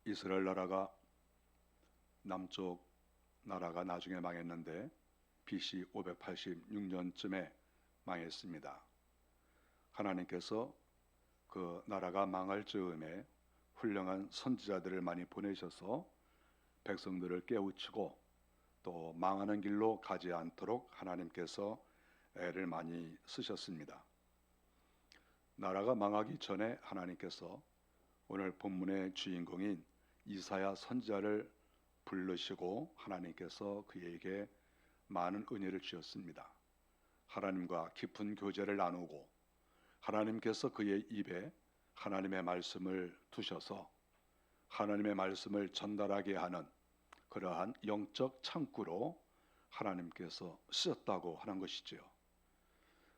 이스라엘 나라가 남쪽 나라가 나중에 망했는데 BC 586년쯤에 망했습니다. 하나님께서 그 나라가 망할 즈음에 훌륭한 선지자들을 많이 보내셔서 백성들을 깨우치고 또 망하는 길로 가지 않도록 하나님께서 애를 많이 쓰셨습니다. 나라가 망하기 전에 하나님께서 오늘 본문의 주인공인 이사야 선지자를 부르시고 하나님께서 그에게 많은 은혜를 주셨습니다. 하나님과 깊은 교제를 나누고 하나님께서 그의 입에 하나님의 말씀을 두셔서 하나님의 말씀을 전달하게 하는 그러한 영적 창구로 하나님께서 쓰셨다고 하는 것이지요.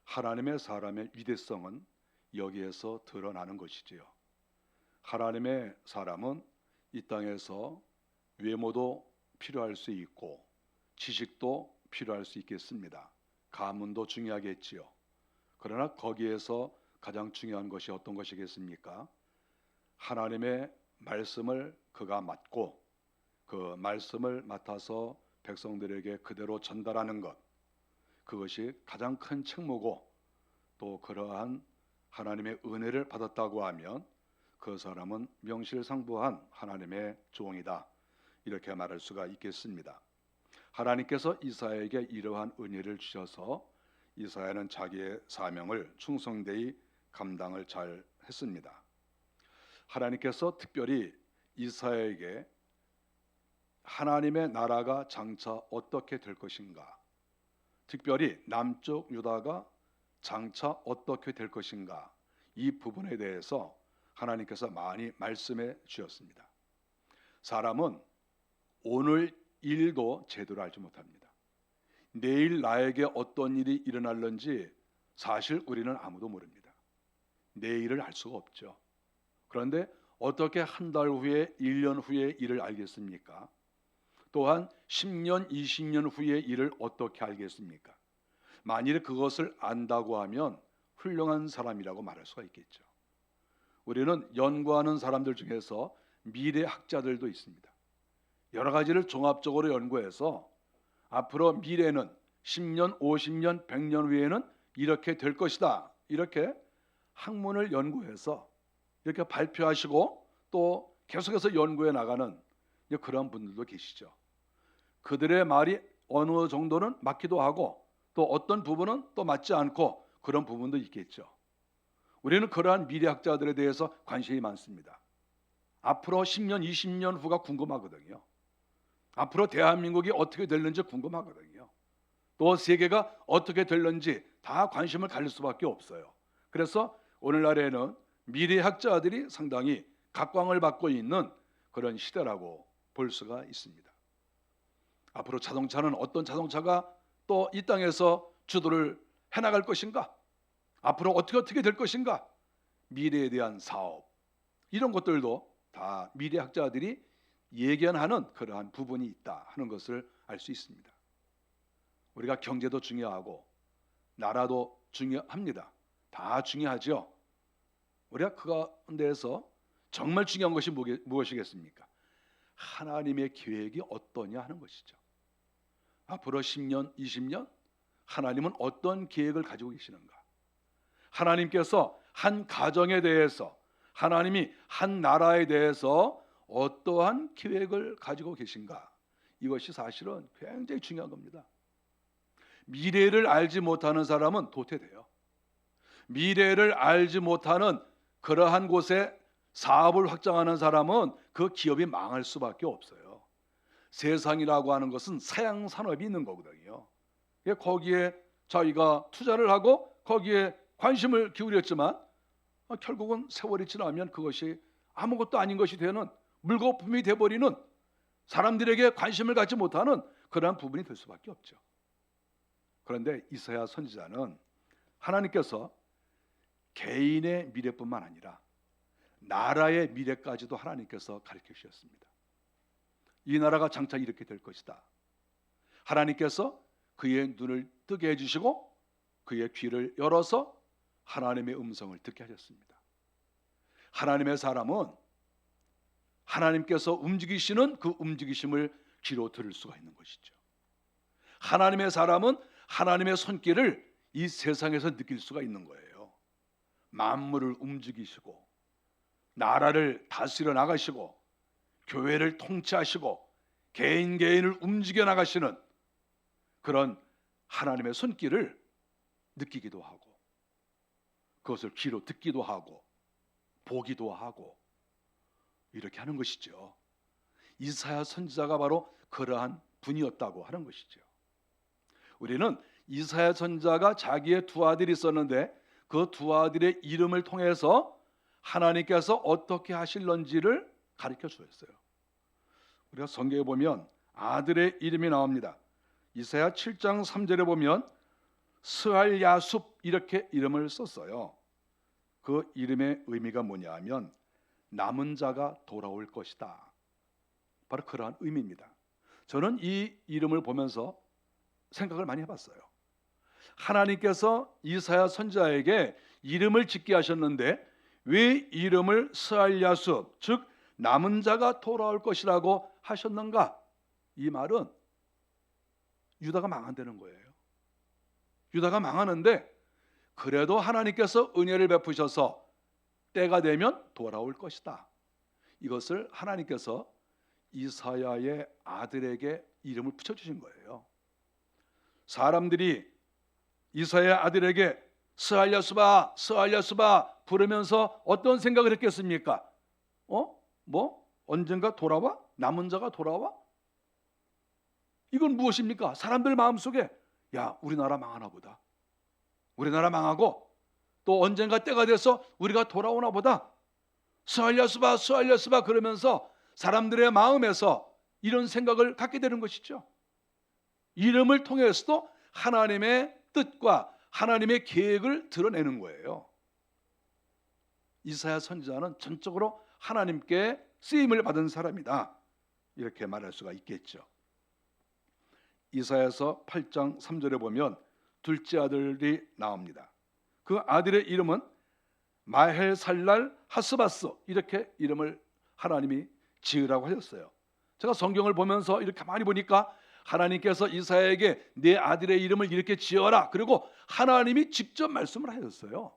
하나님의 사람의 위대성은 여기에서 드러나는 것이지요. 하나님의 사람은 이 땅에서 외모도 필요할 수 있고 지식도 필요할 수 있겠습니다. 가문도 중요하겠지요. 그러나 거기에서 가장 중요한 것이 어떤 것이겠습니까? 하나님의 말씀을 그가 맡고 그 말씀을 맡아서 백성들에게 그대로 전달하는 것, 그것이 가장 큰 책무고 또 그러한 하나님의 은혜를 받았다고 하면 그 사람은 명실상부한 하나님의 종이다, 이렇게 말할 수가 있겠습니다. 하나님께서 이사야에게 이러한 은혜를 주셔서 이사야는 자기의 사명을 충성되이 감당을 잘 했습니다. 하나님께서 특별히 이사야에게 하나님의 나라가 장차 어떻게 될 것인가, 특별히 남쪽 유다가 장차 어떻게 될 것인가, 이 부분에 대해서 하나님께서 많이 말씀해 주셨습니다. 사람은 오늘 일도 제대로 알지 못합니다. 내일 나에게 어떤 일이 일어날는지 사실 우리는 아무도 모릅니다. 내일을 알 수가 없죠. 그런데 어떻게 한 달 후에 1년 후에 일을 알겠습니까? 또한 10년, 20년 후의 일을 어떻게 알겠습니까? 만일 그것을 안다고 하면 훌륭한 사람이라고 말할 수가 있겠죠. 우리는 연구하는 사람들 중에서 미래학자들도 있습니다. 여러 가지를 종합적으로 연구해서 앞으로 미래는 10년, 50년, 100년 후에는 이렇게 될 것이다, 이렇게 학문을 연구해서 이렇게 발표하시고 또 계속해서 연구해 나가는 그런 분들도 계시죠. 그들의 말이 어느 정도는 맞기도 하고 또 어떤 부분은 또 맞지 않고 그런 부분도 있겠죠. 우리는 그러한 미래학자들에 대해서 관심이 많습니다. 앞으로 10년, 20년 후가 궁금하거든요. 앞으로 대한민국이 어떻게 될는지 궁금하거든요. 또 세계가 어떻게 될는지 다 관심을 가질 수밖에 없어요. 그래서 오늘날에는 미래학자들이 상당히 각광을 받고 있는 그런 시대라고 볼 수가 있습니다. 앞으로 자동차는 어떤 자동차가 또 이 땅에서 주도를 해나갈 것인가, 앞으로 어떻게 될 것인가, 미래에 대한 사업, 이런 것들도 다 미래학자들이 예견하는 그러한 부분이 있다 하는 것을 알 수 있습니다. 우리가 경제도 중요하고 나라도 중요합니다. 다 중요하죠. 우리가 그 가운데에서 정말 중요한 것이 무엇이겠습니까? 하나님의 계획이 어떠냐 하는 것이죠. 앞으로 10년, 20년 하나님은 어떤 계획을 가지고 계시는가? 하나님께서 한 가정에 대해서, 하나님이 한 나라에 대해서 어떠한 계획을 가지고 계신가? 이것이 사실은 굉장히 중요한 겁니다. 미래를 알지 못하는 사람은 도태돼요. 미래를 알지 못하는 그러한 곳에 사업을 확장하는 사람은 그 기업이 망할 수밖에 없어요. 세상이라고 하는 것은 사양 산업이 있는 거거든요. 거기에 자기가 투자를 하고 거기에 관심을 기울였지만 결국은 세월이 지나면 그것이 아무것도 아닌 것이 되는, 물거품이 돼버리는, 사람들에게 관심을 갖지 못하는 그러한 부분이 될 수밖에 없죠. 그런데 이사야 선지자는 하나님께서 개인의 미래뿐만 아니라 나라의 미래까지도 하나님께서 가르쳐 주셨습니다. 이 나라가 장차 이렇게 될 것이다. 하나님께서 그의 눈을 뜨게 해주시고 그의 귀를 열어서 하나님의 음성을 듣게 하셨습니다. 하나님의 사람은 하나님께서 움직이시는 그 움직이심을 귀로 들을 수가 있는 것이죠. 하나님의 사람은 하나님의 손길을 이 세상에서 느낄 수가 있는 거예요. 만물을 움직이시고 나라를 다스려 나가시고 교회를 통치하시고 개인을 움직여 나가시는 그런 하나님의 손길을 느끼기도 하고 그것을 귀로 듣기도 하고 보기도 하고 이렇게 하는 것이죠. 이사야 선지자가 바로 그러한 분이었다고 하는 것이죠. 우리는 이사야 선지자가 자기의 두 아들이 있었는데 그 두 아들의 이름을 통해서 하나님께서 어떻게 하실런지를 가르쳐 주었어요. 우리가 성경에 보면 아들의 이름이 나옵니다. 이사야 7장 3절에 보면 스알야숲 이렇게 이름을 썼어요. 그 이름의 의미가 뭐냐 하면 남은 자가 돌아올 것이다. 바로 그러한 의미입니다. 저는 이 이름을 보면서 생각을 많이 해봤어요. 하나님께서 이사야 선지자에게 이름을 짓게 하셨는데 왜 이름을 스알야숲, 즉 남은 자가 돌아올 것이라고 하셨는가? 이 말은 유다가 망한다는 거예요. 유다가 망하는데 그래도 하나님께서 은혜를 베푸셔서 때가 되면 돌아올 것이다. 이것을 하나님께서 이사야의 아들에게 이름을 붙여주신 거예요. 사람들이 이사야 아들에게 스알야숲아 스알야숲아 부르면서 어떤 생각을 했겠습니까? 언젠가 돌아와? 남은 자가 돌아와? 이건 무엇입니까? 사람들 마음속에 야 우리나라 망하나 보다. 우리나라 망하고 또 언젠가 때가 돼서 우리가 돌아오나 보다. 스알야숲아 스알야숲아 그러면서 사람들의 마음에서 이런 생각을 갖게 되는 것이죠. 이름을 통해서도 하나님의 뜻과 하나님의 계획을 드러내는 거예요. 이사야 선지자는 전적으로 하나님께 쓰임을 받은 사람이다. 이렇게 말할 수가 있겠죠. 이사야서 8장 3절에 보면 둘째 아들이 나옵니다. 그 아들의 이름은 마헬살랄 하스바스 이렇게 이름을 하나님이 지으라고 하셨어요. 제가 성경을 보면서 이렇게 많이 보니까 하나님께서 이사야에게 내 아들의 이름을 이렇게 지어라. 그리고 하나님이 직접 말씀을 하셨어요.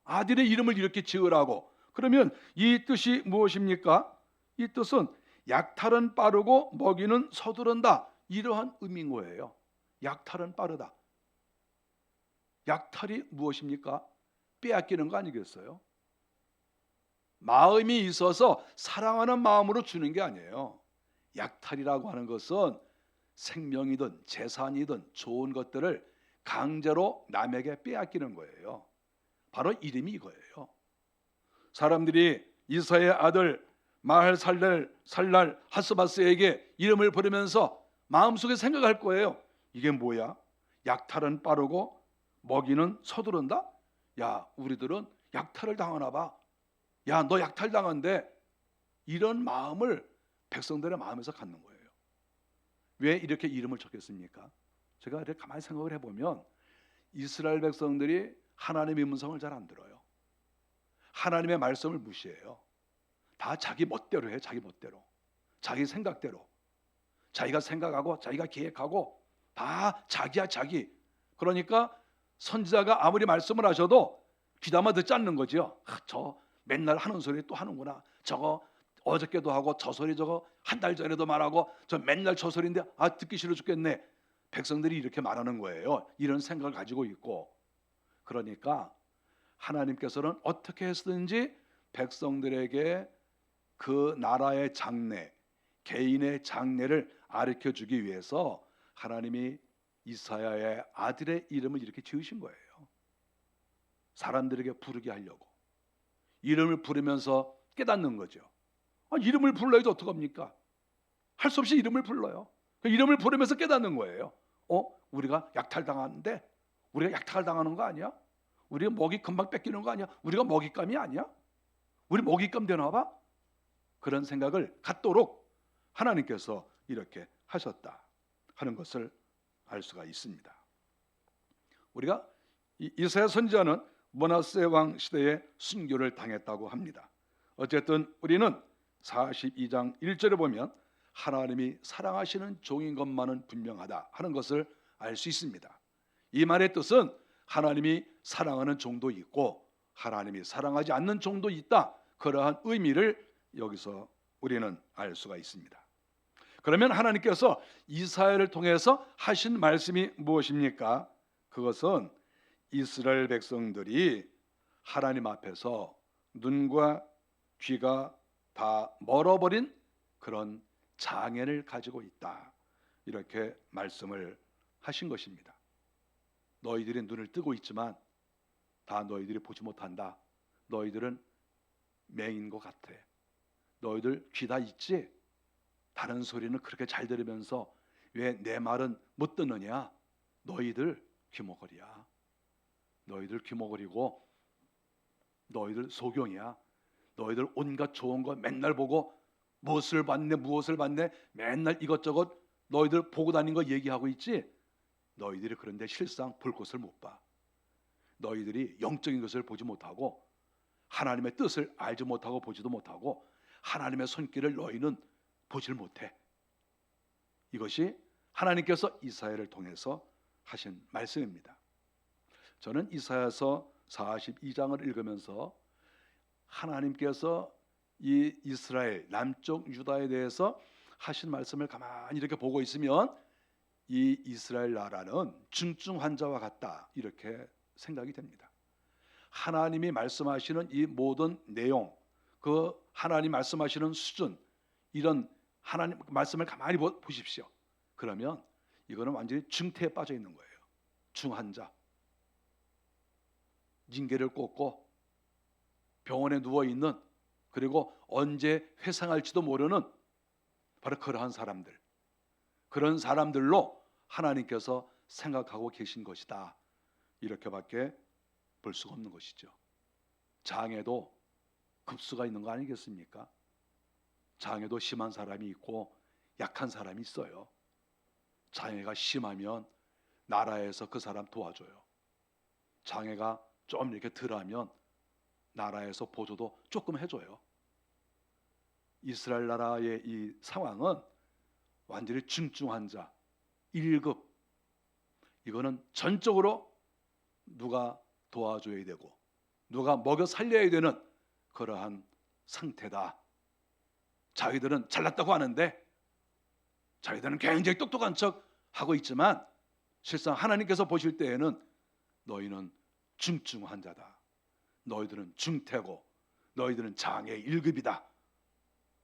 아들의 이름을 이렇게 지으라고. 그러면 이 뜻이 무엇입니까? 이 뜻은 약탈은 빠르고 먹이는 서두른다. 이러한 의미인 거예요. 약탈은 빠르다. 약탈이 무엇입니까? 빼앗기는 거 아니겠어요? 마음이 있어서 사랑하는 마음으로 주는 게 아니에요. 약탈이라고 하는 것은 생명이든 재산이든 좋은 것들을 강제로 남에게 빼앗기는 거예요. 바로 이름이 이거예요. 사람들이 이사야의 아들 마헬살랄 하스바스에게 이름을 부르면서 마음속에 생각할 거예요. 이게 뭐야? 약탈은 빠르고 먹이는 서두른다? 야 우리들은 약탈을 당하나 봐. 야 너 약탈 당한데. 이런 마음을 백성들의 마음에서 갖는 거예요. 왜 이렇게 이름을 적겠습니까? 제가 이렇게 가만히 생각을 해보면 이스라엘 백성들이 하나님의 음성을 잘 안 들어요. 하나님의 말씀을 무시해요. 다 자기 멋대로 해. 자기 멋대로. 자기 생각대로. 자기가 생각하고 자기가 계획하고 다 자기야 자기. 그러니까 선지자가 아무리 말씀을 하셔도 귀담아 듣지 않는 거죠. 저 맨날 하는 소리 또 하는구나. 저거 어저께도 하고 저 소리 저거 한 달 전에도 말하고 저 맨날 저 소리인데 듣기 싫어 죽겠네. 백성들이 이렇게 말하는 거예요. 이런 생각을 가지고 있고. 그러니까 하나님께서는 어떻게 했든지 백성들에게 그 나라의 장래, 개인의 장래를 가르쳐주기 위해서 하나님이 이사야의 아들의 이름을 이렇게 지으신 거예요. 사람들에게 부르게 하려고. 이름을 부르면서 깨닫는 거죠. 이름을 불러야지 어떡합니까? 할 수 없이 이름을 불러요. 그 이름을 부르면서 깨닫는 거예요. 우리가 약탈당하는데 우리가 약탈 당하는 거 아니야? 우리가 먹이 금방 뺏기는 거 아니야? 우리가 먹잇감이 아니야? 우리 먹잇감 되나 봐? 그런 생각을 갖도록 하나님께서 이렇게 하셨다 하는 것을 알 수가 있습니다. 우리가 이사야 선지자는 므낫세 왕 시대에 순교를 당했다고 합니다. 어쨌든 우리는 42장 1절에 보면 하나님이 사랑하시는 종인 것만은 분명하다 하는 것을 알 수 있습니다. 이 말의 뜻은 하나님이 사랑하는 종도 있고 하나님이 사랑하지 않는 종도 있다, 그러한 의미를 여기서 우리는 알 수가 있습니다. 그러면 하나님께서 이사야를 통해서 하신 말씀이 무엇입니까? 그것은 이스라엘 백성들이 하나님 앞에서 눈과 귀가 다 멀어버린 그런 장애를 가지고 있다, 이렇게 말씀을 하신 것입니다. 너희들이 눈을 뜨고 있지만 다 너희들이 보지 못한다. 너희들은 맹인 것 같아. 너희들 귀 다 있지? 다른 소리는 그렇게 잘 들으면서 왜 내 말은 못 듣느냐? 너희들 귀머거리야. 너희들 귀머거리고 너희들 소경이야. 너희들 온갖 좋은 거 맨날 보고 무엇을 봤네 맨날 이것저것 너희들 보고 다닌 거 얘기하고 있지? 너희들이 그런데 실상 볼 것을 못 봐. 너희들이 영적인 것을 보지 못하고 하나님의 뜻을 알지 못하고 보지도 못하고 하나님의 손길을 너희는 보질 못해. 이것이 하나님께서 이사야를 통해서 하신 말씀입니다. 저는 이사야서 42장을 읽으면서 하나님께서 이 이스라엘 남쪽 유다에 대해서 하신 말씀을 가만히 이렇게 보고 있으면 이 이스라엘 나라는 중증 환자와 같다, 이렇게 생각이 됩니다. 하나님이 말씀하시는 이 모든 내용, 그 하나님 말씀하시는 수준, 이런 하나님 말씀을 가만히 보십시오. 그러면 이거는 완전히 중태에 빠져 있는 거예요. 중환자, 징계를 꽂고 병원에 누워 있는, 그리고 언제 회상할지도 모르는 바로 그러한 사람들, 그런 사람들로 하나님께서 생각하고 계신 것이다, 이렇게밖에 볼 수가 없는 것이죠. 장애도 급수가 있는 거 아니겠습니까? 장애도 심한 사람이 있고 약한 사람이 있어요. 장애가 심하면 나라에서 그 사람 도와줘요. 장애가 좀 이렇게 덜하면 나라에서 보조도 조금 해줘요. 이스라엘 나라의 이 상황은 완전히 중증 환자 1급, 이거는 전적으로 누가 도와줘야 되고 누가 먹여 살려야 되는 그러한 상태다. 자기들은 잘났다고 하는데, 자기들은 굉장히 똑똑한 척 하고 있지만 실상 하나님께서 보실 때에는 너희는 중증 환자다. 너희들은 중태고 너희들은 장애 1급이다.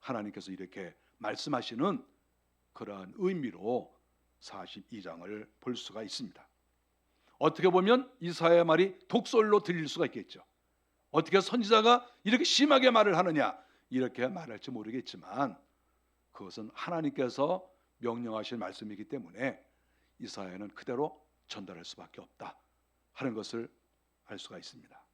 하나님께서 이렇게 말씀하시는 그러한 의미로 42장을 볼 수가 있습니다. 어떻게 보면 이사야의 말이 독설로 들릴 수가 있겠죠. 어떻게 선지자가 이렇게 심하게 말을 하느냐, 이렇게 말할지 모르겠지만 그것은 하나님께서 명령하신 말씀이기 때문에 이사야는 그대로 전달할 수밖에 없다 하는 것을 알 수가 있습니다.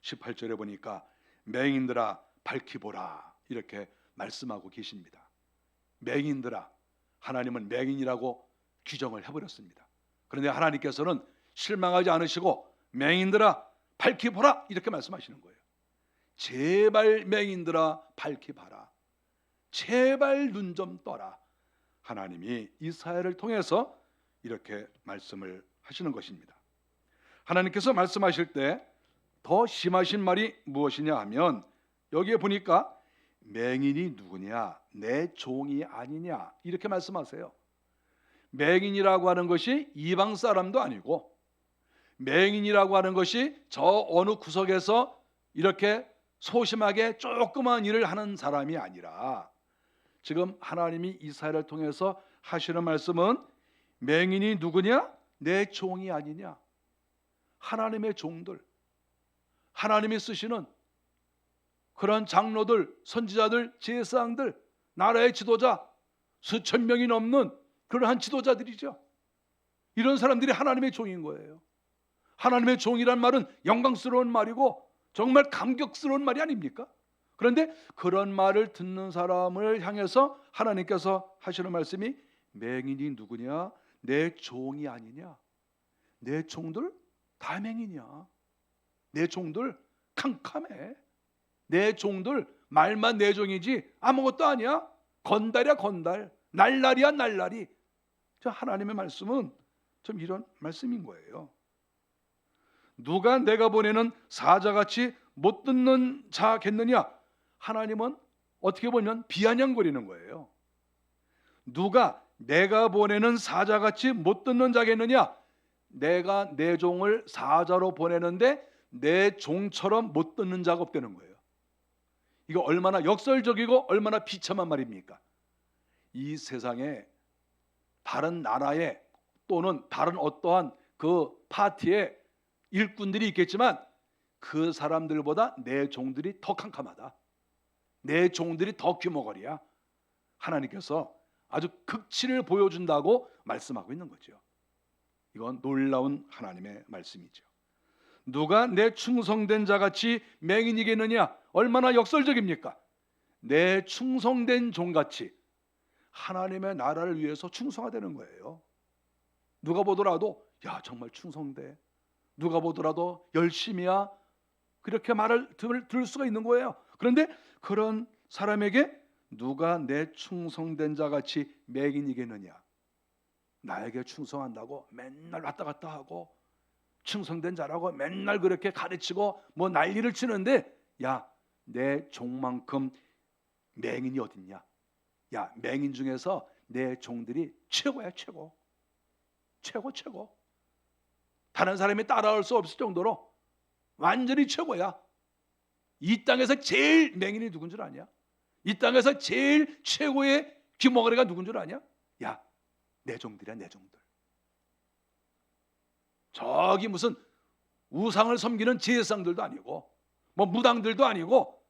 18절에 보니까 맹인들아 밝히 보라, 이렇게 말씀하고 계십니다. 맹인들아, 하나님은 맹인이라고 규정을 해버렸습니다. 그런데 하나님께서는 실망하지 않으시고 맹인들아 밝히 보라, 이렇게 말씀하시는 거예요. 제발 맹인들아 밝히 봐라. 제발 눈 좀 떠라. 하나님이 이사야를 통해서 이렇게 말씀을 하시는 것입니다. 하나님께서 말씀하실 때 더 심하신 말이 무엇이냐 하면, 여기에 보니까 맹인이 누구냐, 내 종이 아니냐, 이렇게 말씀하세요. 맹인이라고 하는 것이 이방 사람도 아니고, 맹인이라고 하는 것이 저 어느 구석에서 이렇게 소심하게 조그만 일을 하는 사람이 아니라, 지금 하나님이 이사야를 통해서 하시는 말씀은 맹인이 누구냐? 내 종이 아니냐. 하나님의 종들, 하나님이 쓰시는 그런 장로들, 선지자들, 제사장들, 나라의 지도자, 수천 명이 넘는 그러한 지도자들이죠. 이런 사람들이 하나님의 종인 거예요. 하나님의 종이란 말은 영광스러운 말이고 정말 감격스러운 말이 아닙니까? 그런데 그런 말을 듣는 사람을 향해서 하나님께서 하시는 말씀이 맹인이 누구냐? 내 종이 아니냐. 내 종들 다 맹인이야. 내 종들 캄캄해. 내 종들 말만 내종이지 아무것도 아니야. 건달이야 건달. 날라리야 날라리. 저 하나님의 말씀은 좀 이런 말씀인 거예요. 누가 내가 보내는 사자같이 못 듣는 자겠느냐? 하나님은 어떻게 보면 비아냥거리는 거예요. 누가 내가 보내는 사자같이 못 듣는 자겠느냐? 내가 내 종을 사자로 보내는데 내 종처럼 못 듣는 자가 없다는 거예요. 이거 얼마나 역설적이고 얼마나 비참한 말입니까? 이 세상에 다른 나라에 또는 다른 어떠한 그 파티에 일꾼들이 있겠지만 그 사람들보다 내 종들이 더 캄캄하다. 내 종들이 더 귀머거리야. 하나님께서 아주 극치를 보여준다고 말씀하고 있는 거죠. 이건 놀라운 하나님의 말씀이죠. 누가 내 충성된 자같이 맹인이겠느냐? 얼마나 역설적입니까? 내 충성된 종같이 하나님의 나라를 위해서 충성하다는 거예요. 누가 보더라도 야 정말 충성돼. 누가 보더라도 열심이야. 그렇게 말을 들을 수가 있는 거예요. 그런데 그런 사람에게 누가 내 충성된 자같이 맹인이겠느냐? 나에게 충성한다고 맨날 왔다 갔다 하고 충성된 자라고 맨날 그렇게 가르치고 뭐 난리를 치는데 야, 내 종만큼 맹인이 어딨냐? 야, 맹인 중에서 내 종들이 최고야, 최고. 최고. 다른 사람이 따라올 수 없을 정도로 완전히 최고야. 이 땅에서 제일 맹인이 누군 줄 아냐? 이 땅에서 제일 최고의 귀머거리가 누군 줄 아냐? 야, 내 종들이야, 내 종들. 저기 무슨 우상을 섬기는 제사장들도 아니고 뭐 무당들도 아니고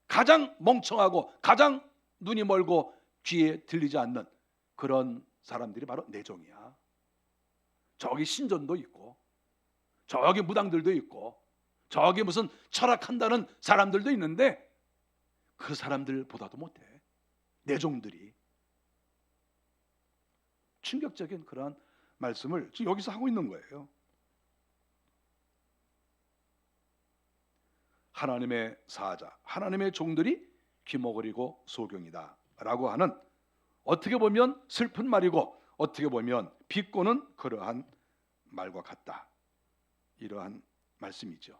가장 멍청하고 가장 눈이 멀고 귀에 들리지 않는 그런 사람들이 바로 내 종이야. 저기 신전도 있고 저기 무당들도 있고 저기 무슨 철학한다는 사람들도 있는데 그 사람들보다도 못해. 내 종들이. 충격적인 그러한 말씀을 지금 여기서 하고 있는 거예요. 하나님의 사자, 하나님의 종들이 귀머거리고 소경이다 라고 하는 어떻게 보면 슬픈 말이고 어떻게 보면 비꼬는 그러한 말과 같다. 이러한 말씀이죠.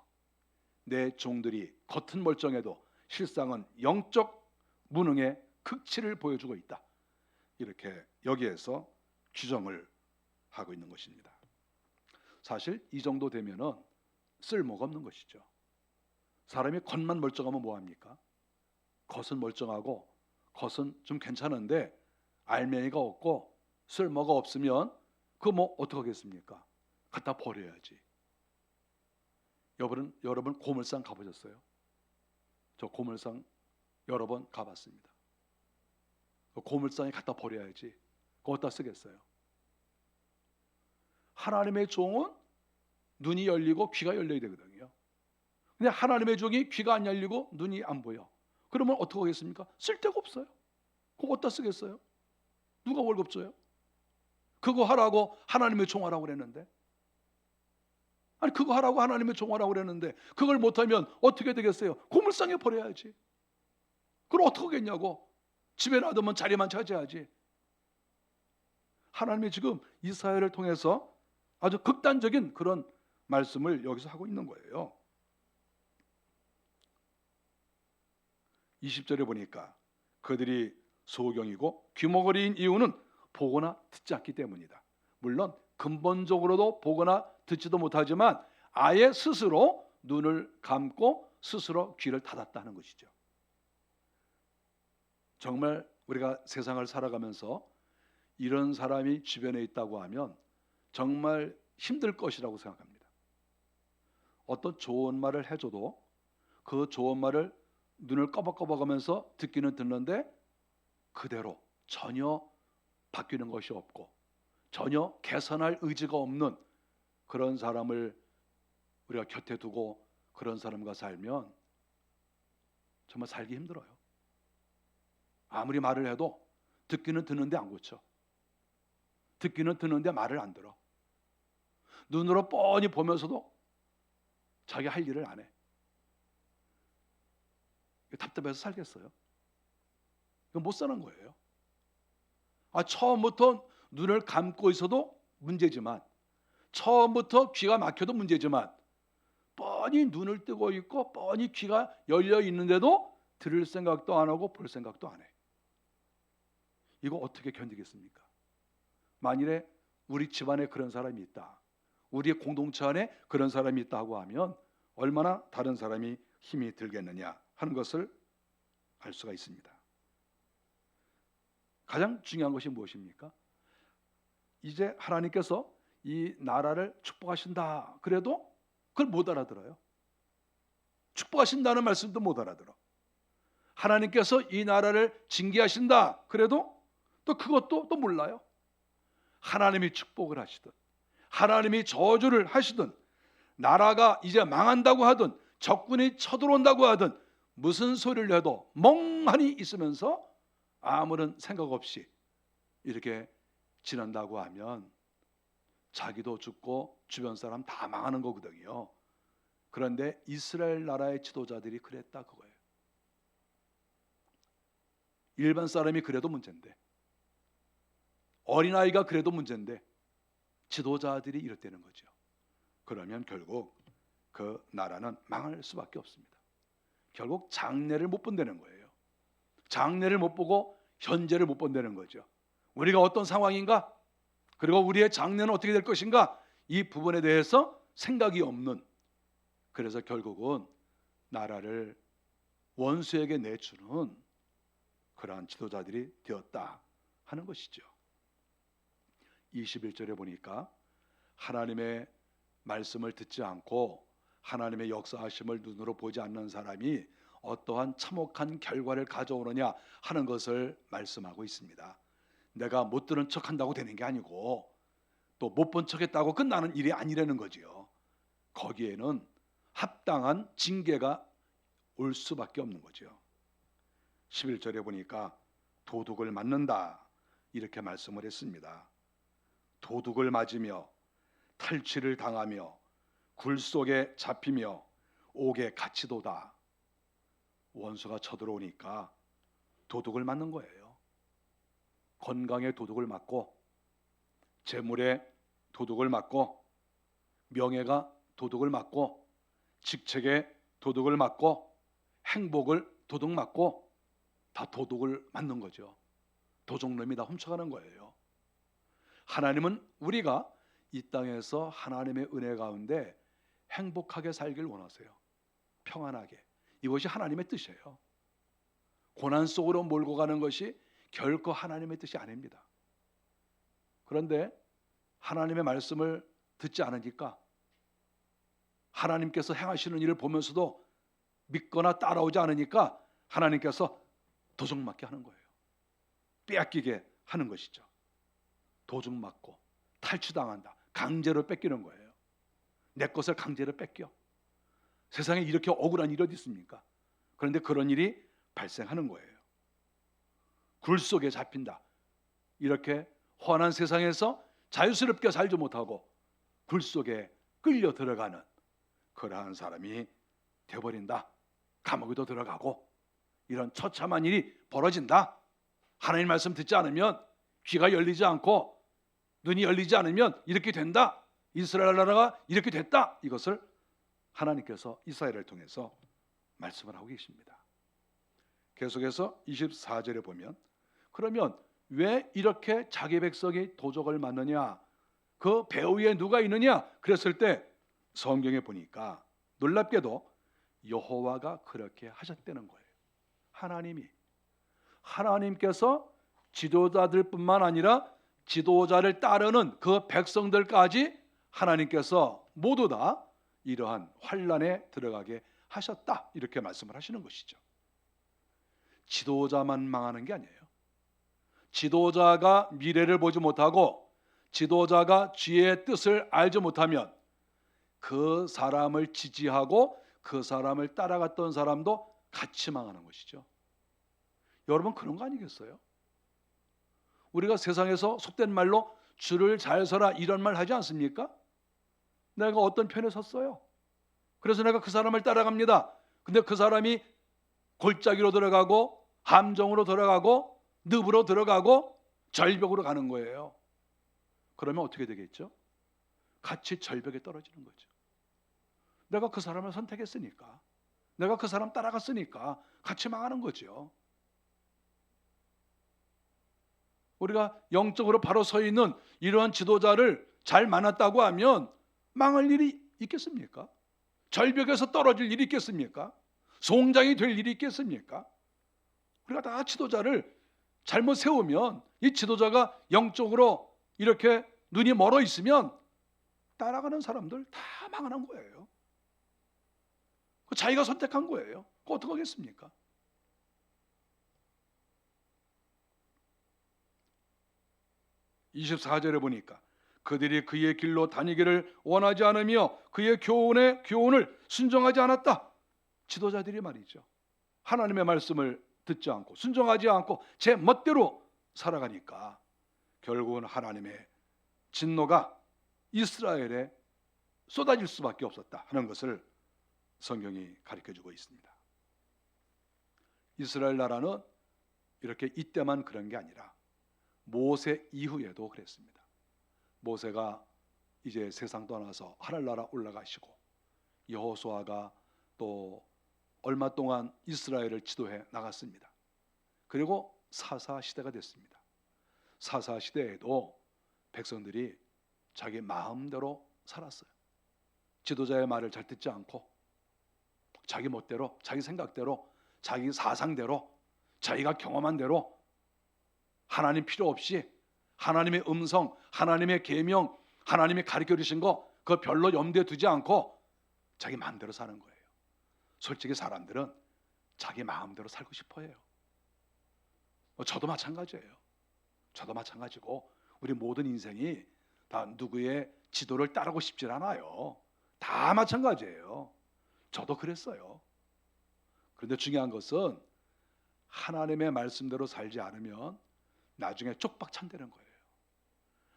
내 종들이 겉은 멀쩡해도 실상은 영적 무능의 극치를 보여주고 있다. 이렇게 여기에서 규정을 하고 있는 것입니다. 사실 이 정도 되면은 쓸모가 없는 것이죠. 사람이 겉만 멀쩡하면 뭐합니까? 겉은 멀쩡하고 겉은 좀 괜찮은데 알맹이가 없고 쓸모가 없으면 그거 뭐 어떡하겠습니까? 갖다 버려야지. 여러분 고물상 가보셨어요? 저 고물상 여러 번 가봤습니다. 고물상에 갖다 버려야지. 그거 어디다 쓰겠어요? 하나님의 종은 눈이 열리고 귀가 열려야 되거든요. 근데 하나님의 종이 귀가 안 열리고 눈이 안 보여. 그러면 어떻게 하겠습니까? 쓸데가 없어요. 그거 어디다 쓰겠어요? 누가 월급 줘요? 그거 하라고 하나님의 종하라고 그랬는데, 아니 그거 하라고 하나님의 종하라고 그랬는데 그걸 못하면 어떻게 되겠어요? 고물상에 버려야지. 그걸 어떻게 하겠냐고. 집에 놔두면 자리만 차지하지. 하나님이 지금 이사야를 통해서 아주 극단적인 그런 말씀을 여기서 하고 있는 거예요. 20절에 보니까 그들이 소경이고 귀머거리인 이유는 보거나 듣지 않기 때문이다. 물론 근본적으로도 보거나 듣지도 못하지만 아예 스스로 눈을 감고 스스로 귀를 닫았다는 것이죠. 정말 우리가 세상을 살아가면서 이런 사람이 주변에 있다고 하면 정말 힘들 것이라고 생각합니다. 어떤 좋은 말을 해줘도 그 좋은 말을 눈을 꺼벅꺼벅하면서 듣기는 듣는데 그대로 전혀 바뀌는 것이 없고 전혀 개선할 의지가 없는 그런 사람을 우리가 곁에 두고 그런 사람과 살면 정말 살기 힘들어요. 아무리 말을 해도 듣기는 듣는데 안 고쳐. 듣기는 듣는데 말을 안 들어. 눈으로 뻔히 보면서도 자기 할 일을 안 해. 답답해서 살겠어요? 이거 못 사는 거예요. 처음부터 눈을 감고 있어도 문제지만, 처음부터 귀가 막혀도 문제지만, 뻔히 눈을 뜨고 있고 뻔히 귀가 열려 있는데도 들을 생각도 안 하고 볼 생각도 안 해. 이거 어떻게 견디겠습니까? 만일에 우리 집안에 그런 사람이 있다, 우리 공동체 안에 그런 사람이 있다고 하면 얼마나 다른 사람이 힘이 들겠느냐 하는 것을 알 수가 있습니다. 가장 중요한 것이 무엇입니까? 이제 하나님께서 이 나라를 축복하신다 그래도 그걸 못 알아들어요. 축복하신다는 말씀도 못 알아들어. 하나님께서 이 나라를 징계하신다 그래도 또 그것도 또 몰라요. 하나님이 축복을 하시든 하나님이 저주를 하시든 나라가 이제 망한다고 하든 적군이 쳐들어온다고 하든 무슨 소리를 해도 멍하니 있으면서 아무런 생각 없이 이렇게 지낸다고 하면 자기도 죽고 주변 사람 다 망하는 거거든요. 그런데 이스라엘 나라의 지도자들이 그랬다 그거예요. 일반 사람이 그래도 문제인데, 어린아이가 그래도 문제인데 지도자들이 이렇다는 거죠. 그러면 결국 그 나라는 망할 수밖에 없습니다. 결국 장래를 못 본다는 거예요. 장래를 못 보고 현재를 못 본다는 거죠. 우리가 어떤 상황인가, 그리고 우리의 장래는 어떻게 될 것인가, 이 부분에 대해서 생각이 없는, 그래서 결국은 나라를 원수에게 내주는 그러한 지도자들이 되었다 하는 것이죠. 21절에 보니까 하나님의 말씀을 듣지 않고 하나님의 역사하심을 눈으로 보지 않는 사람이 어떠한 참혹한 결과를 가져오느냐 하는 것을 말씀하고 있습니다. 내가 못 들은 척한다고 되는 게 아니고 또 못 본 척했다고 끝나는 일이 아니라는 거지요. 거기에는 합당한 징계가 올 수밖에 없는 거죠. 11절에 보니까 도둑을 맞는다 이렇게 말씀을 했습니다. 도둑을 맞으며 탈취를 당하며 굴 속에 잡히며 옥에 갇히도다. 원수가 쳐들어오니까 도둑을 맞는 거예요. 건강에 도둑을 맞고, 재물에 도둑을 맞고, 명예가 도둑을 맞고, 직책에 도둑을 맞고, 행복을 도둑 맞고, 다 도둑을 맞는 거죠. 도둑놈이 다 훔쳐가는 거예요. 하나님은 우리가 이 땅에서 하나님의 은혜 가운데 행복하게 살길 원하세요. 평안하게. 이것이 하나님의 뜻이에요. 고난 속으로 몰고 가는 것이 결코 하나님의 뜻이 아닙니다. 그런데 하나님의 말씀을 듣지 않으니까 하나님께서 행하시는 일을 보면서도 믿거나 따라오지 않으니까 하나님께서 도둑 맞게 하는 거예요. 빼앗기게 하는 것이죠. 도둑 맞고 탈취당한다. 강제로 뺏기는 거예요. 내 것을 강제로 뺏겨. 세상에 이렇게 억울한 일이 어디 있습니까? 그런데 그런 일이 발생하는 거예요. 굴 속에 잡힌다. 이렇게 훤한 세상에서 자유스럽게 살지 못하고 굴 속에 끌려 들어가는 그러한 사람이 되어버린다. 감옥에도 들어가고 이런 처참한 일이 벌어진다. 하나님 말씀 듣지 않으면, 귀가 열리지 않고 눈이 열리지 않으면 이렇게 된다. 이스라엘 나라가 이렇게 됐다. 이것을 하나님께서 이사야를 통해서 말씀을 하고 계십니다. 계속해서 24절에 보면, 그러면 왜 이렇게 자기 백성이 도적을 맞느냐, 그 배후에 누가 있느냐 그랬을 때 성경에 보니까 놀랍게도 여호와가 그렇게 하셨다는 거예요. 하나님께서 지도자들뿐만 아니라 지도자를 따르는 그 백성들까지 하나님께서 모두 다 이러한 환난에 들어가게 하셨다, 이렇게 말씀을 하시는 것이죠. 지도자만 망하는 게 아니에요. 지도자가 미래를 보지 못하고 지도자가 주의 뜻을 알지 못하면 그 사람을 지지하고 그 사람을 따라갔던 사람도 같이 망하는 것이죠. 여러분, 그런 거 아니겠어요? 우리가 세상에서 속된 말로 줄을 잘 서라 이런 말 하지 않습니까? 내가 어떤 편에 섰어요. 그래서 내가 그 사람을 따라갑니다. 근데 그 사람이 골짜기로 들어가고 함정으로 들어가고 늪으로 들어가고 절벽으로 가는 거예요. 그러면 어떻게 되겠죠? 같이 절벽에 떨어지는 거죠. 내가 그 사람을 선택했으니까, 내가 그 사람 따라갔으니까 같이 망하는 거죠. 우리가 영적으로 바로 서 있는 이러한 지도자를 잘 만났다고 하면 망할 일이 있겠습니까? 절벽에서 떨어질 일이 있겠습니까? 송장이 될 일이 있겠습니까? 우리가 다 지도자를 잘못 세우면 이 지도자가 영적으로 이렇게 눈이 멀어 있으면 따라가는 사람들 다 망하는 거예요. 자기가 선택한 거예요. 그거 어떻게 하겠습니까? (24절에) 보니까 그들이 그의 길로 다니기를 원하지 않으며 그의 교훈을 순종하지 않았다. 지도자들이 말이죠, 하나님의 말씀을 듣지 않고 순종하지 않고 제 멋대로 살아가니까 결국은 하나님의 진노가 이스라엘에 쏟아질 수밖에 없었다 하는 것을 성경이 가르쳐주고 있습니다. 이스라엘 나라는 이렇게 이때만 그런 게 아니라 모세 이후에도 그랬습니다. 모세가 이제 세상 떠나서 하늘나라 올라가시고 여호수아가 또 얼마 동안 이스라엘을 지도해 나갔습니다. 그리고 사사 시대가 됐습니다. 사사 시대에도 백성들이 자기 마음대로 살았어요. 지도자의 말을 잘 듣지 않고 자기 멋대로, 자기 생각대로, 자기 사상대로, 자기가 경험한 대로 하나님 필요 없이 하나님의 음성, 하나님의 계명, 하나님이 가르쳐 주신 거 그거 별로 염두에 두지 않고 자기 마음대로 사는 거예요. 솔직히 사람들은 자기 마음대로 살고 싶어 해요. 저도 마찬가지예요. 저도 마찬가지고 우리 모든 인생이 다 누구의 지도를 따르고 싶질 않아요. 다 마찬가지예요. 저도 그랬어요. 그런데 중요한 것은 하나님의 말씀대로 살지 않으면 나중에 쪽박 찬다는 거예요.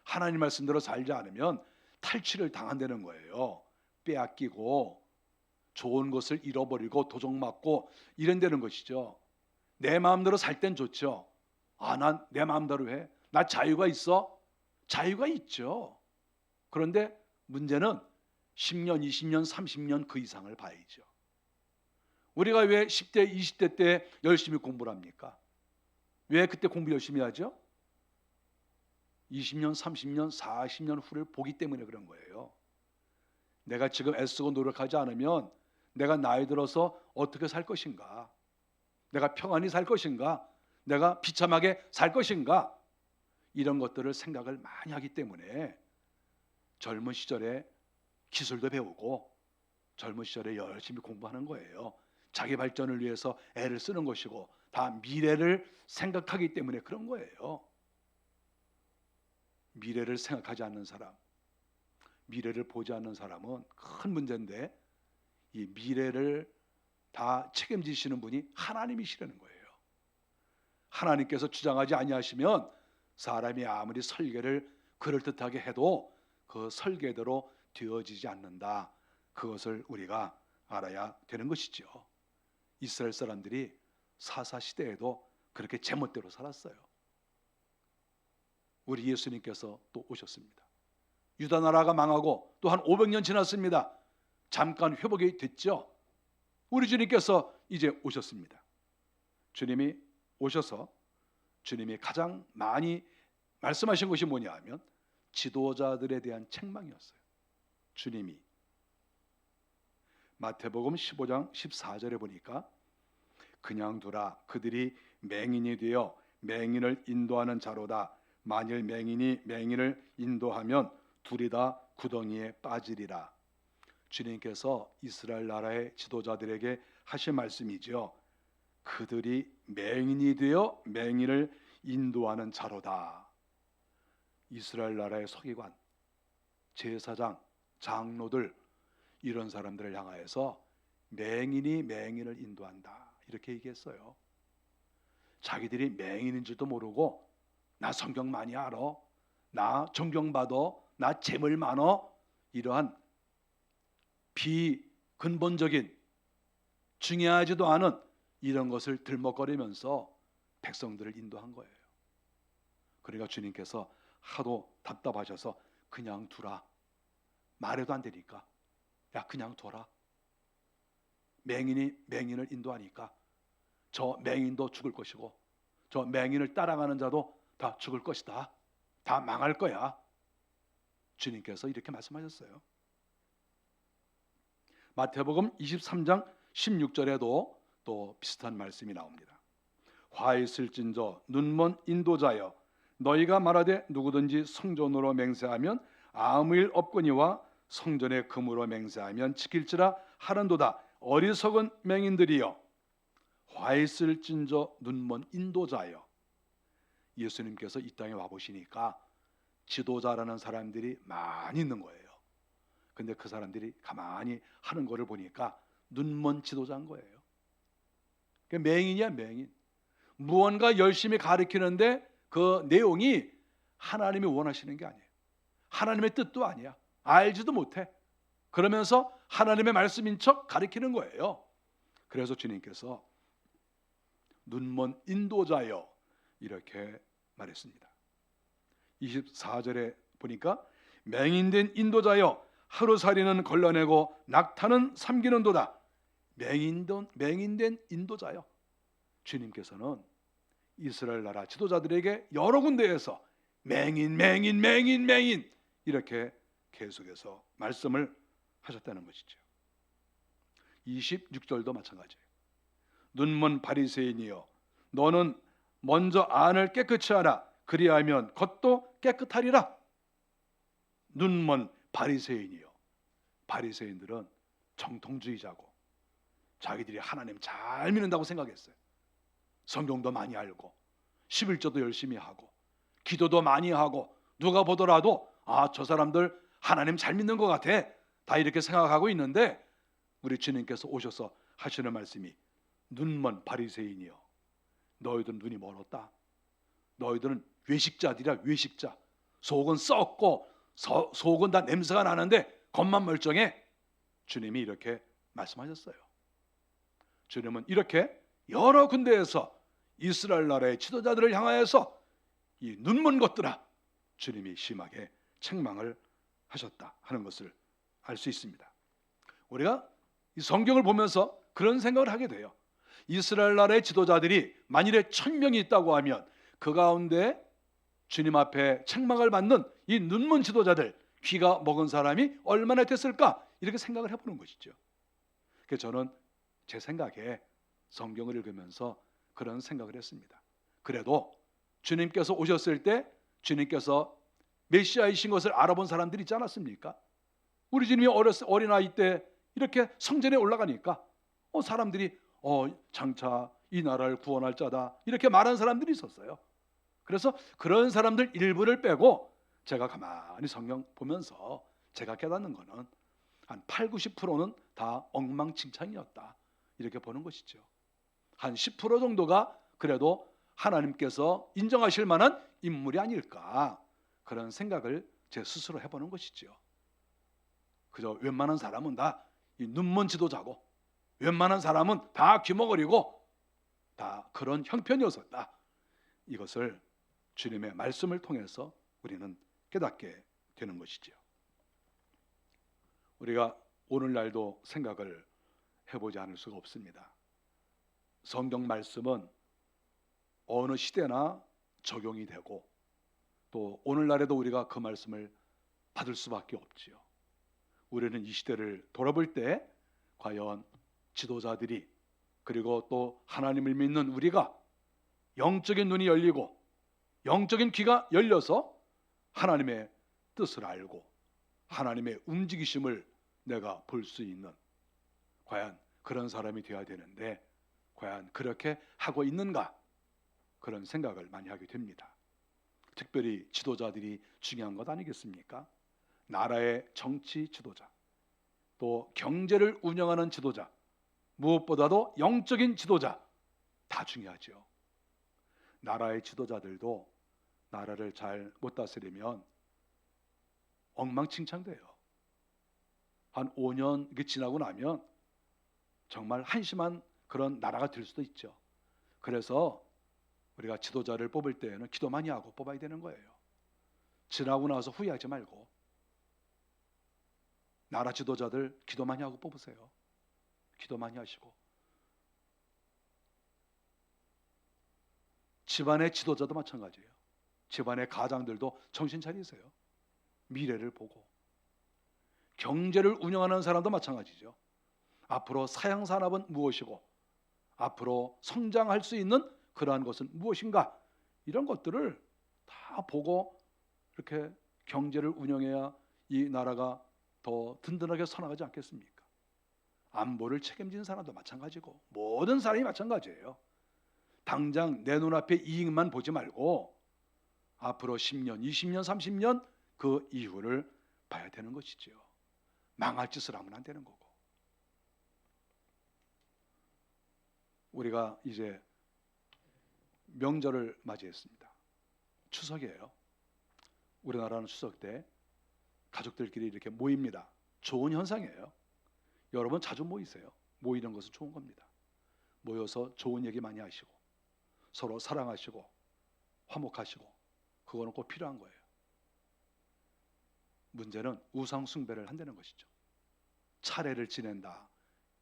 하나님 말씀대로 살지 않으면 탈취를 당한다는 거예요. 빼앗기고 좋은 것을 잃어버리고 도적맞고 이런다는 것이죠. 내 마음대로 살 땐 좋죠. 난 내 마음대로 해. 나 자유가 있어. 자유가 있죠. 그런데 문제는 10년, 20년, 30년 그 이상을 봐야죠. 우리가 왜 10대, 20대 때 열심히 공부를 합니까? 왜 그때 공부 열심히 하죠? 20년, 30년, 40년 후를 보기 때문에 그런 거예요. 내가 지금 애쓰고 노력하지 않으면 내가 나이 들어서 어떻게 살 것인가? 내가 평안히 살 것인가? 내가 비참하게 살 것인가? 이런 것들을 생각을 많이 하기 때문에 젊은 시절에 기술도 배우고 젊은 시절에 열심히 공부하는 거예요. 자기 발전을 위해서 애를 쓰는 것이고 다 미래를 생각하기 때문에 그런 거예요. 미래를 생각하지 않는 사람, 미래를 보지 않는 사람은 큰 문제인데 이 미래를 다 책임지시는 분이 하나님이시라는 거예요. 하나님께서 주장하지 아니하시면 사람이 아무리 설계를 그럴듯하게 해도 그 설계대로 되어지지 않는다. 그것을 우리가 알아야 되는 것이죠. 이스라엘 사람들이 사사 시대에도 그렇게 제멋대로 살았어요. 우리 예수님께서 또 오셨습니다. 유다 나라가 망하고 또 한 500년 지났습니다. 잠깐 회복이 됐죠. 우리 주님께서 이제 오셨습니다. 주님이 오셔서 주님이 가장 많이 말씀하신 것이 뭐냐 하면 지도자들에 대한 책망이었어요. 주님이 마태복음 15장 14절에 보니까 그냥 두라 그들이 맹인이 되어 맹인을 인도하는 자로다. 만일 맹인이 맹인을 인도하면 둘이 다 구덩이에 빠지리라. 주님께서 이스라엘 나라의 지도자들에게 하신 말씀이죠. 그들이 맹인이 되어 맹인을 인도하는 자로다. 이스라엘 나라의 서기관, 제사장, 장로들 이런 사람들을 향하여서 맹인이 맹인을 인도한다 이렇게 얘기했어요. 자기들이 맹인인 줄도 모르고 나 성경 많이 알아, 나 존경 받아, 나 재물 많아 이러한 비근본적인 중요하지도 않은 이런 것을 들먹거리면서 백성들을 인도한 거예요. 그러니까 주님께서 하도 답답하셔서 그냥 두라. 말해도 안 되니까 야 그냥 둬라. 맹인이 맹인을 인도하니까 저 맹인도 죽을 것이고 저 맹인을 따라가는 자도 다 죽을 것이다. 다 망할 거야. 주님께서 이렇게 말씀하셨어요. 마태복음 23장 16절에도 또 비슷한 말씀이 나옵니다. 화 있을진저 눈먼 인도자여 너희가 말하되 누구든지 성전으로 맹세하면 아무 일 없거니와 성전의 금으로 맹세하면 지킬지라 하는도다. 어리석은 맹인들이여 화 있을진저 눈먼 인도자여. 예수님께서 이 땅에 와보시니까 지도자라는 사람들이 많이 있는 거예요. 근데 그 사람들이 가만히 하는 거를 보니까 눈먼 지도자인 거예요. 맹인이야 맹인. 무언가 열심히 가르치는데 그 내용이 하나님이 원하시는 게 아니에요. 하나님의 뜻도 아니야. 알지도 못해. 그러면서 하나님의 말씀인 척 가르치는 거예요. 그래서 주님께서 눈먼 인도자여 이렇게 말했습니다. 24절에 보니까 맹인된 인도자여 하루살이는 걸러내고 낙타는 삼기는도다. 맹인된 인도자여. 주님께서는 이스라엘 나라 지도자들에게 여러 군데에서 맹인 이렇게 계속해서 말씀을 하셨다는 것이죠. 26절도 마찬가지예요. 눈먼 바리새인이여 너는 먼저 안을 깨끗이 하라. 그리하면 겉도 깨끗하리라. 눈먼 바리새인이여. 바리새인들은 정통주의자고 자기들이 하나님 잘 믿는다고 생각했어요. 성경도 많이 알고 11조도 열심히 하고 기도도 많이 하고 누가 보더라도 저 사람들 하나님 잘 믿는 것 같아. 다 이렇게 생각하고 있는데 우리 주님께서 오셔서 하시는 말씀이 눈먼 바리새인이여 너희들은 눈이 멀었다. 너희들은 외식자들이라 외식자. 속은 썩고 속은 다 냄새가 나는데 겉만 멀쩡해. 주님이 이렇게 말씀하셨어요. 주님은 이렇게 여러 군데에서 이스라엘 나라의 지도자들을 향하여서 이 눈먼 것들아 주님이 심하게 책망을 하셨다 하는 것을 알 수 있습니다. 우리가 이 성경을 보면서 그런 생각을 하게 돼요. 이스라엘 나라의 지도자들이 만일에 1000명이 있다고 하면 그 가운데 주님 앞에 책망을 받는 이 눈먼 지도자들 귀가 먹은 사람이 얼마나 됐을까 이렇게 생각을 해보는 것이죠. 그래서 저는 제 생각에 성경을 읽으면서 그런 생각을 했습니다. 그래도 주님께서 오셨을 때 주님께서 메시아이신 것을 알아본 사람들이 있지 않았습니까? 우리 주님이 어린아이 때 이렇게 성전에 올라가니까 사람들이 장차 이 나라를 구원할 자다 이렇게 말한 사람들이 있었어요. 그래서 그런 사람들 일부를 빼고 제가 가만히 성경 보면서 제가 깨닫는 거는 한 80~90%는 다 엉망진창이었다 이렇게 보는 것이죠. 한 10% 정도가 그래도 하나님께서 인정하실 만한 인물이 아닐까 그런 생각을 제 스스로 해보는 것이죠. 그저 웬만한 사람은 다 이 눈먼 지도자고 웬만한 사람은 다 귀머거리고 다 그런 형편이었었다. 이것을 주님의 말씀을 통해서 우리는 깨닫게 되는 것이죠. 우리가 오늘날도 생각을 해보지 않을 수가 없습니다. 성경 말씀은 어느 시대나 적용이 되고 또 오늘날에도 우리가 그 말씀을 받을 수밖에 없지요. 우리는 이 시대를 돌아볼 때 과연 지도자들이 그리고 또 하나님을 믿는 우리가 영적인 눈이 열리고 영적인 귀가 열려서 하나님의 뜻을 알고 하나님의 움직이심을 내가 볼 수 있는 과연 그런 사람이 되어야 되는데 과연 그렇게 하고 있는가 그런 생각을 많이 하게 됩니다. 특별히 지도자들이 중요한 것 아니겠습니까? 나라의 정치 지도자, 또 경제를 운영하는 지도자, 무엇보다도 영적인 지도자 다 중요하죠. 나라의 지도자들도 나라를 잘 못 다스리면 엉망진창돼요. 한 5년 이렇게 지나고 나면 정말 한심한 그런 나라가 될 수도 있죠. 그래서 우리가 지도자를 뽑을 때에는 기도 많이 하고 뽑아야 되는 거예요. 지나고 나서 후회하지 말고 나라 지도자들 기도 많이 하고 뽑으세요. 기도 많이 하시고. 집안의 지도자도 마찬가지예요. 집안의 가장들도 정신 차리세요. 미래를 보고. 경제를 운영하는 사람도 마찬가지죠. 앞으로 사양 산업은 무엇이고 앞으로 성장할 수 있는 그러한 것은 무엇인가, 이런 것들을 다 보고 이렇게 경제를 운영해야 이 나라가 더 든든하게 서나가지 않겠습니까? 안보를 책임진 사람도 마찬가지고 모든 사람이 마찬가지예요. 당장 내 눈앞에 이익만 보지 말고 앞으로 10년, 20년, 30년 그 이후를 봐야 되는 것이지요. 망할 짓을 하면 안 되는 거고. 우리가 이제 명절을 맞이했습니다. 추석이에요. 우리나라는 추석 때 가족들끼리 이렇게 모입니다. 좋은 현상이에요. 여러분 자주 모이세요. 모이는 것은 좋은 겁니다. 모여서 좋은 얘기 많이 하시고 서로 사랑하시고 화목하시고, 그거는 꼭 필요한 거예요. 문제는 우상 숭배를 한다는 것이죠. 차례를 지낸다,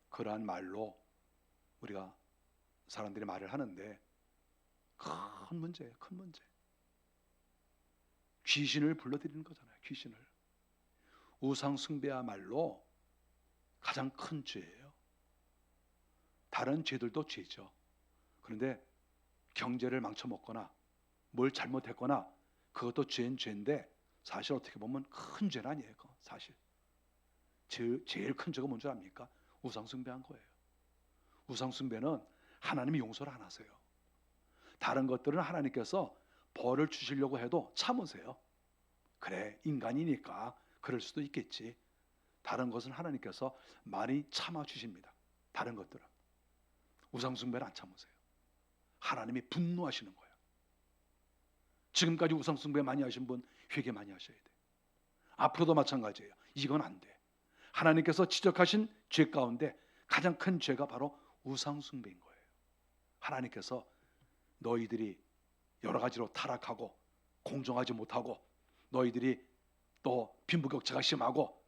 그러한 말로 우리가 사람들이 말을 하는데 큰 문제예요. 큰 문제. 귀신을 불러들이는 거잖아요. 귀신을. 우상 숭배야말로 가장 큰 죄예요. 다른 죄들도 죄죠. 그런데 경제를 망쳐먹거나 뭘 잘못했거나 그것도 죄는 죄인데 사실 어떻게 보면 큰 죄는 아니에요. 사실 제일 큰 죄가 뭔지 압니까? 우상 숭배한 거예요. 우상 숭배는 하나님이 용서를 안 하세요. 다른 것들은 하나님께서 벌을 주시려고 해도 참으세요. 그래, 인간이니까 그럴 수도 있겠지. 다른 것은 하나님께서 많이 참아 주십니다. 다른 것들은. 우상 숭배는 안 참으세요. 하나님이 분노하시는 거예요. 지금까지 우상 숭배 많이 하신 분 회개 많이 하셔야 돼요. 앞으로도 마찬가지예요. 이건 안 돼. 하나님께서 지적하신 죄 가운데 가장 큰 죄가 바로 우상 숭배인 거예요. 하나님께서 너희들이 여러 가지로 타락하고 공정하지 못하고 너희들이 또 빈부격차가 심하고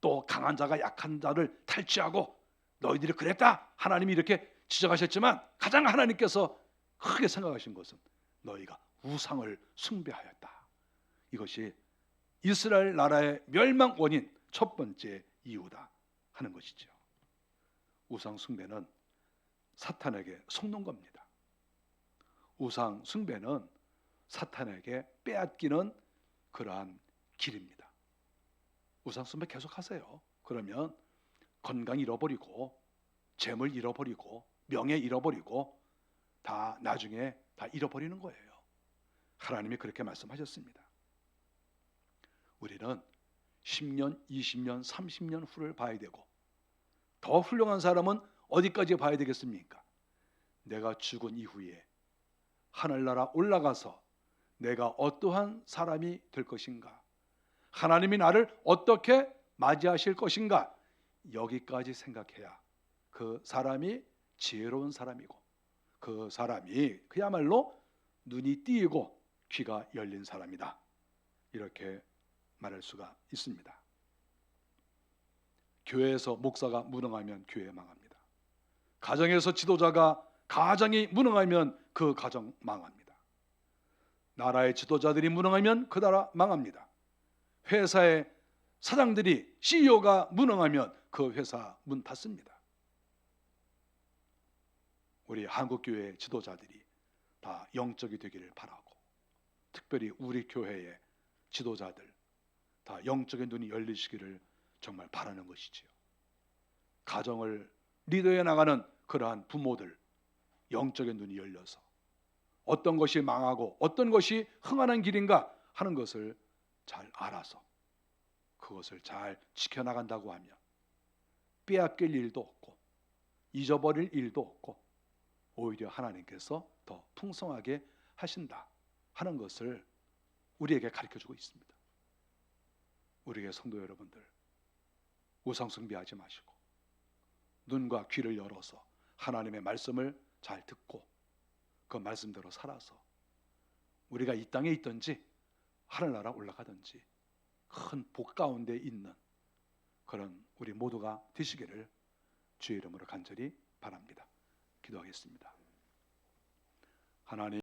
또 강한 자가 약한 자를 탈취하고 너희들이 그랬다, 하나님이 이렇게 지적하셨지만 가장 하나님께서 크게 생각하신 것은 너희가 우상을 숭배하였다. 이것이 이스라엘 나라의 멸망 원인 첫 번째 이유다 하는 것이죠. 우상 숭배는 사탄에게 속는 겁니다. 우상 숭배는 사탄에게 빼앗기는 그러한 길입니다. 우상 숭배 계속하세요. 그러면 건강 잃어버리고 재물 잃어버리고 명예 잃어버리고 다 나중에 다 잃어버리는 거예요. 하나님이 그렇게 말씀하셨습니다. 우리는 10년, 20년, 30년 후를 봐야 되고 더 훌륭한 사람은 어디까지 봐야 되겠습니까? 내가 죽은 이후에 하늘나라 올라가서 내가 어떠한 사람이 될 것인가, 하나님이 나를 어떻게 맞이하실 것인가, 여기까지 생각해야 그 사람이 지혜로운 사람이고 그 사람이 그야말로 눈이 띄이고 귀가 열린 사람이다, 이렇게 말할 수가 있습니다. 교회에서 목사가 무능하면 교회 망합니다. 가정에서 지도자가 가정이 무능하면 그 가정 망합니다. 나라의 지도자들이 무능하면 그 나라 망합니다. 회사의 사장들이 CEO가 무능하면 그 회사 문 닫습니다. 우리 한국교회 지도자들이 다 영적이 되기를 바라고, 특별히 우리 교회의 지도자들 다 영적인 눈이 열리시기를 정말 바라는 것이지요. 가정을 리더해 나가는 그러한 부모들, 영적인 눈이 열려서 어떤 것이 망하고 어떤 것이 흥하는 길인가 하는 것을 잘 알아서 그것을 잘 지켜나간다고 하면 빼앗길 일도 없고 잊어버릴 일도 없고 오히려 하나님께서 더 풍성하게 하신다 하는 것을 우리에게 가르쳐주고 있습니다. 우리의 성도 여러분들, 우상 숭배하지 마시고 눈과 귀를 열어서 하나님의 말씀을 잘 듣고 그 말씀대로 살아서 우리가 이 땅에 있든지 하늘나라 올라가든지 큰 복 가운데 있는 그런 우리 모두가 되시기를 주의 이름으로 간절히 바랍니다. 기도하겠습니다. 하나님